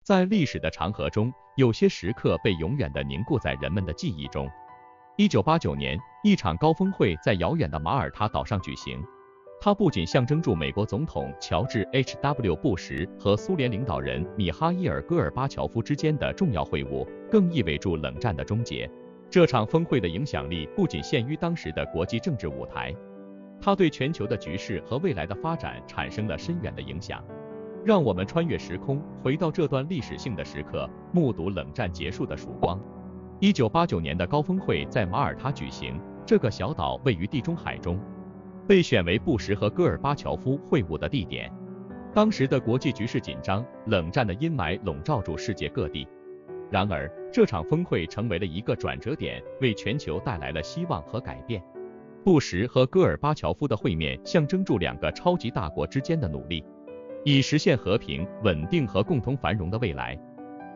在历史的长河中，有些时刻被永远地凝固在人们的记忆中。1989年，一场高峰会在遥远的马耳他岛上举行，它不仅象征住美国总统乔治 ·H·W. 布什和苏联领导人米哈伊尔·戈尔巴乔夫之间的重要会晤，更意味着冷战的终结。这场峰会的影响力不仅限于当时的国际政治舞台，它对全球的局势和未来的发展产生了深远的影响。让我们穿越时空，回到这段历史性的时刻，目睹冷战结束的曙光。1989年的高峰会在马耳他举行，这个小岛位于地中海中，被选为布什和戈尔巴乔夫会晤的地点。当时的国际局势紧张，冷战的阴霾笼罩住世界各地。然而，这场峰会成为了一个转折点，为全球带来了希望和改变。布什和戈尔巴乔夫的会面象征住两个超级大国之间的努力，以实现和平、稳定和共同繁荣的未来。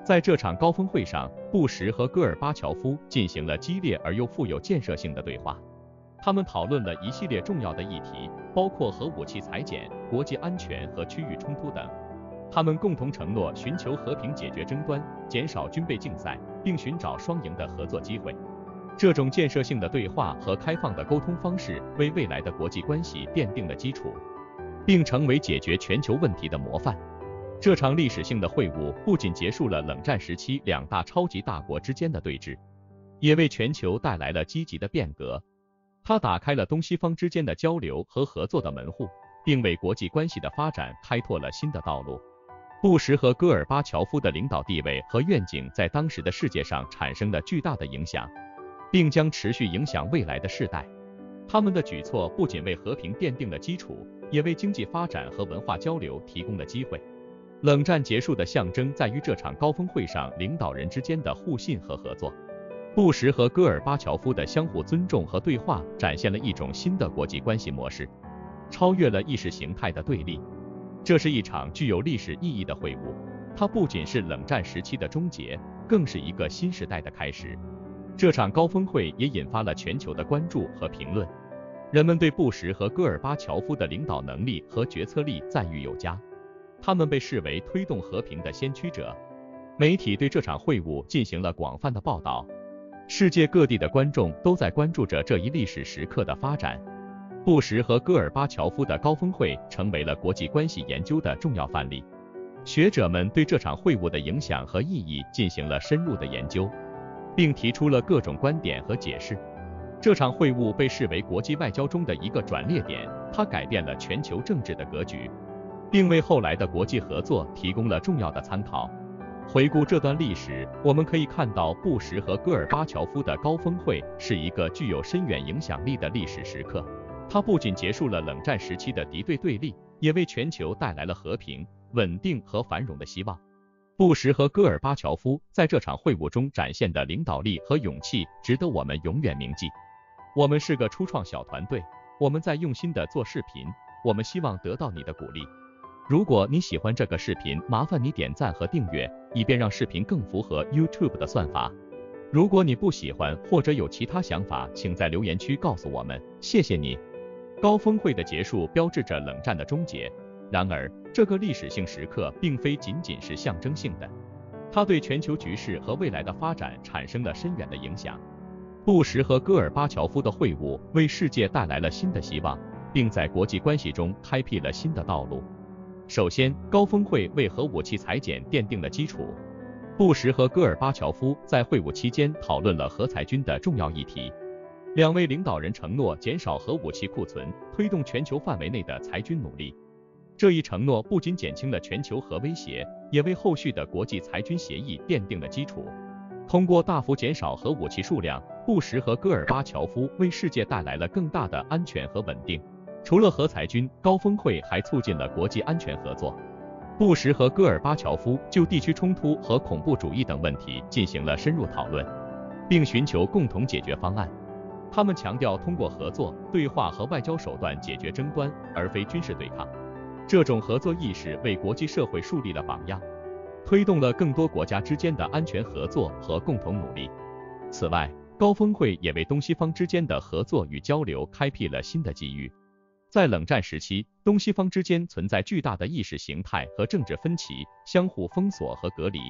在这场高峰会上，布什和戈尔巴乔夫进行了激烈而又富有建设性的对话。他们讨论了一系列重要的议题，包括核武器裁减、国际安全和区域冲突等。他们共同承诺寻求和平解决争端，减少军备竞赛，并寻找双赢的合作机会。这种建设性的对话和开放的沟通方式为未来的国际关系奠定了基础，并成为解决全球问题的模范。这场历史性的会晤不仅结束了冷战时期两大超级大国之间的对峙，也为全球带来了积极的变革。它打开了东西方之间的交流和合作的门户，并为国际关系的发展开拓了新的道路。布什和戈尔巴乔夫的领导地位和愿景在当时的世界上产生了巨大的影响，并将持续影响未来的世代。他们的举措不仅为和平奠定了基础，也为经济发展和文化交流提供了机会。冷战结束的象征在于这场高峰会上领导人之间的互信和合作。布什和戈尔巴乔夫的相互尊重和对话展现了一种新的国际关系模式，超越了意识形态的对立。这是一场具有历史意义的会晤，它不仅是冷战时期的终结，更是一个新时代的开始。这场高峰会也引发了全球的关注和评论，人们对布什和戈尔巴乔夫的领导能力和决策力赞誉有加，他们被视为推动和平的先驱者。媒体对这场会晤进行了广泛的报道，世界各地的观众都在关注着这一历史时刻的发展。布什和戈尔巴乔夫的高峰会成为了国际关系研究的重要范例，学者们对这场会晤的影响和意义进行了深入的研究，并提出了各种观点和解释。这场会晤被视为国际外交中的一个转捩点，它改变了全球政治的格局，并为后来的国际合作提供了重要的参考。回顾这段历史，我们可以看到布什和戈尔巴乔夫的高峰会是一个具有深远影响力的历史时刻。它不仅结束了冷战时期的敌对对立，也为全球带来了和平、稳定和繁荣的希望。布什和戈尔巴乔夫在这场会晤中展现的领导力和勇气值得我们永远铭记。我们是个初创小团队，我们在用心地做视频，我们希望得到你的鼓励。如果你喜欢这个视频，麻烦你点赞和订阅，以便让视频更符合 YouTube 的算法。如果你不喜欢或者有其他想法，请在留言区告诉我们，谢谢你。高峰会的结束标志着冷战的终结，然而这个历史性时刻并非仅仅是象征性的，它对全球局势和未来的发展产生了深远的影响。布什和戈尔巴乔夫的会晤为世界带来了新的希望，并在国际关系中开辟了新的道路。首先，高峰会为核武器裁减奠定了基础。布什和戈尔巴乔夫在会晤期间讨论了核裁军的重要议题。两位领导人承诺减少核武器库存，推动全球范围内的裁军努力。这一承诺不仅减轻了全球核威胁，也为后续的国际裁军协议奠定了基础。通过大幅减少核武器数量，布什和戈尔巴乔夫为世界带来了更大的安全和稳定。除了核裁军，高峰会还促进了国际安全合作。布什和戈尔巴乔夫就地区冲突和恐怖主义等问题进行了深入讨论，并寻求共同解决方案。他们强调通过合作、对话和外交手段解决争端，而非军事对抗。这种合作意识为国际社会树立了榜样，推动了更多国家之间的安全合作和共同努力。此外，高峰会也为东西方之间的合作与交流开辟了新的机遇。在冷战时期，东西方之间存在巨大的意识形态和政治分歧，相互封锁和隔离。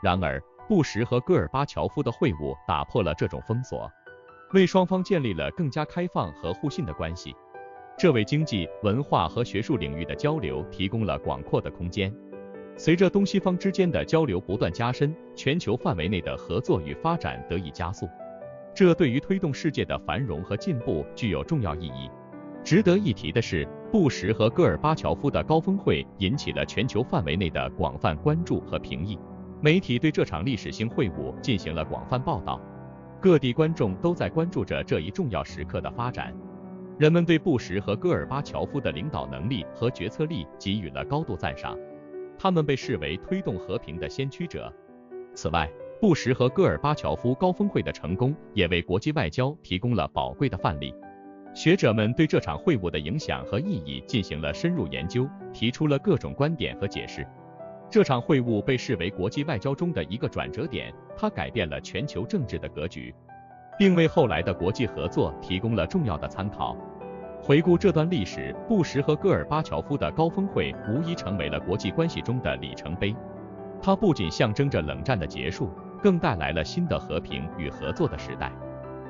然而，布什和戈尔巴乔夫的会晤打破了这种封锁，为双方建立了更加开放和互信的关系。这为经济、文化和学术领域的交流提供了广阔的空间。随着东西方之间的交流不断加深，全球范围内的合作与发展得以加速，这对于推动世界的繁荣和进步具有重要意义。值得一提的是，布什和戈尔巴乔夫的高峰会引起了全球范围内的广泛关注和评议，媒体对这场历史性会晤进行了广泛报道，各地观众都在关注着这一重要时刻的发展。人们对布什和戈尔巴乔夫的领导能力和决策力给予了高度赞赏，他们被视为推动和平的先驱者。此外，布什和戈尔巴乔夫高峰会的成功也为国际外交提供了宝贵的范例。学者们对这场会晤的影响和意义进行了深入研究，提出了各种观点和解释。这场会晤被视为国际外交中的一个转折点，它改变了全球政治的格局，并为后来的国际合作提供了重要的参考。回顾这段历史，布什和戈尔巴乔夫的高峰会无疑成为了国际关系中的里程碑。它不仅象征着冷战的结束，更带来了新的和平与合作的时代。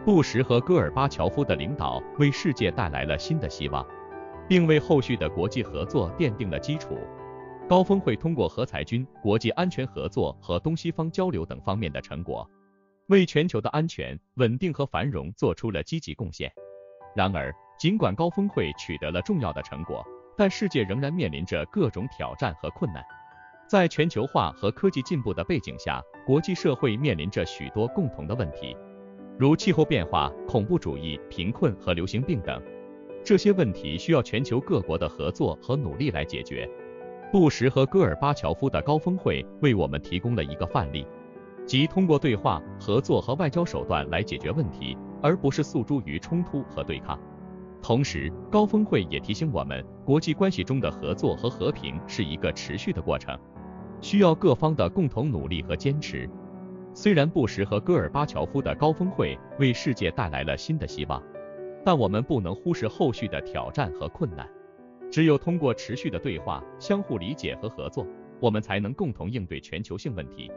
布什和戈尔巴乔夫的领导为世界带来了新的希望，并为后续的国际合作奠定了基础。高峰会通过核裁军、国际安全合作和东西方交流等方面的成果，为全球的安全、稳定和繁荣做出了积极贡献。然而，尽管高峰会取得了重要的成果，但世界仍然面临着各种挑战和困难。在全球化和科技进步的背景下，国际社会面临着许多共同的问题，如气候变化、恐怖主义、贫困和流行病等。这些问题需要全球各国的合作和努力来解决。布什和戈尔巴乔夫的高峰会为我们提供了一个范例，即通过对话、合作和外交手段来解决问题，而不是诉诸于冲突和对抗。同时，高峰会也提醒我们，国际关系中的合作和和平是一个持续的过程，需要各方的共同努力和坚持。虽然布什和戈尔巴乔夫的高峰会为世界带来了新的希望，但我们不能忽视后续的挑战和困难。只有通过持续的对话、相互理解和合作，我们才能共同应对全球性问题，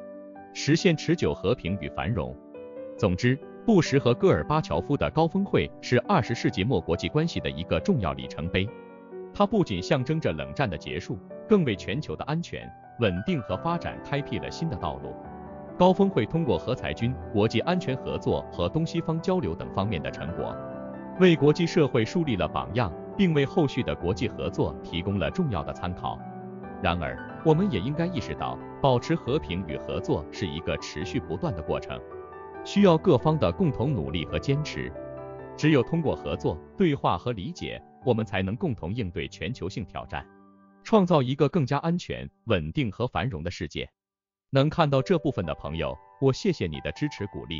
实现持久和平与繁荣。总之，布什和戈尔巴乔夫的高峰会是20世纪末国际关系的一个重要里程碑。它不仅象征着冷战的结束，更为全球的安全、稳定和发展开辟了新的道路。高峰会通过核裁军、国际安全合作和东西方交流等方面的成果，为国际社会树立了榜样，并为后续的国际合作提供了重要的参考。然而，我们也应该意识到，保持和平与合作是一个持续不断的过程，需要各方的共同努力和坚持。只有通过合作、对话和理解，我们才能共同应对全球性挑战，创造一个更加安全、稳定和繁荣的世界。能看到这部分的朋友，我谢谢你的支持鼓励，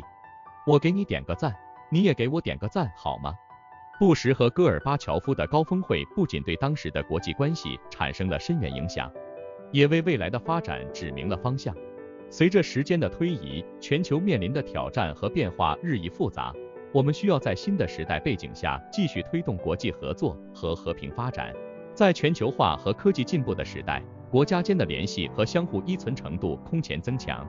我给你点个赞，你也给我点个赞好吗？布什和戈尔巴乔夫的高峰会不仅对当时的国际关系产生了深远影响，也为未来的发展指明了方向。随着时间的推移，全球面临的挑战和变化日益复杂，我们需要在新的时代背景下继续推动国际合作和和平发展。在全球化和科技进步的时代，国家间的联系和相互依存程度空前增强。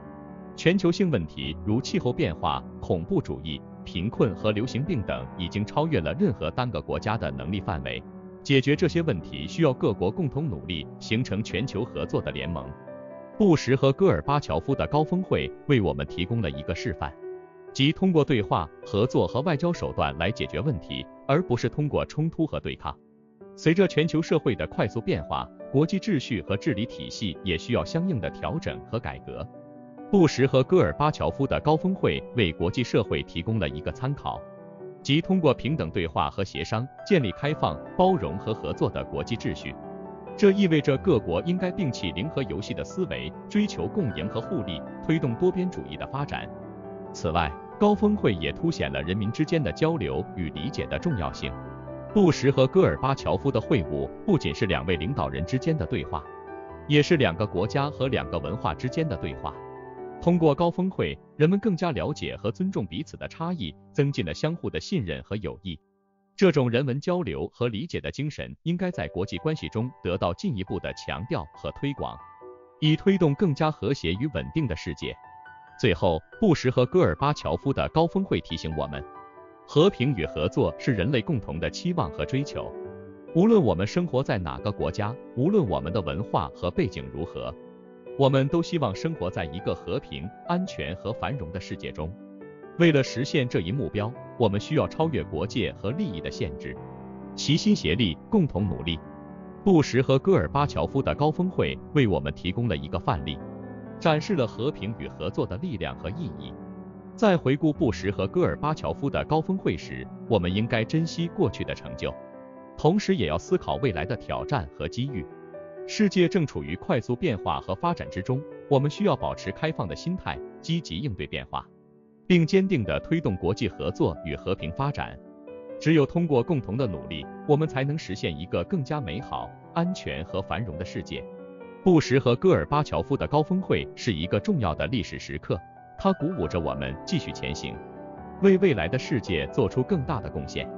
全球性问题如气候变化、恐怖主义、贫困和流行病等已经超越了任何单个国家的能力范围。解决这些问题需要各国共同努力，形成全球合作的联盟。布什和戈尔巴乔夫的高峰会为我们提供了一个示范，即通过对话、合作和外交手段来解决问题，而不是通过冲突和对抗。随着全球社会的快速变化，国际秩序和治理体系也需要相应的调整和改革。布什和戈尔巴乔夫的高峰会为国际社会提供了一个参考，即通过平等对话和协商，建立开放、包容和合作的国际秩序。这意味着各国应该摒弃零和游戏的思维，追求共赢和互利，推动多边主义的发展。此外，高峰会也凸显了人民之间的交流与理解的重要性。布什和戈尔巴乔夫的会晤不仅是两位领导人之间的对话，也是两个国家和两个文化之间的对话。通过高峰会，人们更加了解和尊重彼此的差异，增进了相互的信任和友谊。这种人文交流和理解的精神应该在国际关系中得到进一步的强调和推广，以推动更加和谐与稳定的世界。最后，布什和戈尔巴乔夫的高峰会提醒我们，和平与合作是人类共同的期望和追求。无论我们生活在哪个国家，无论我们的文化和背景如何，我们都希望生活在一个和平、安全和繁荣的世界中。为了实现这一目标，我们需要超越国界和利益的限制，齐心协力，共同努力。布什和戈尔巴乔夫的高峰会为我们提供了一个范例，展示了和平与合作的力量和意义。在回顾布什和戈尔巴乔夫的高峰会时，我们应该珍惜过去的成就，同时也要思考未来的挑战和机遇。世界正处于快速变化和发展之中，我们需要保持开放的心态，积极应对变化，并坚定地推动国际合作与和平发展。只有通过共同的努力，我们才能实现一个更加美好、安全和繁荣的世界。布什和戈尔巴乔夫的高峰会是一个重要的历史时刻，它鼓舞着我们继续前行，为未来的世界做出更大的贡献。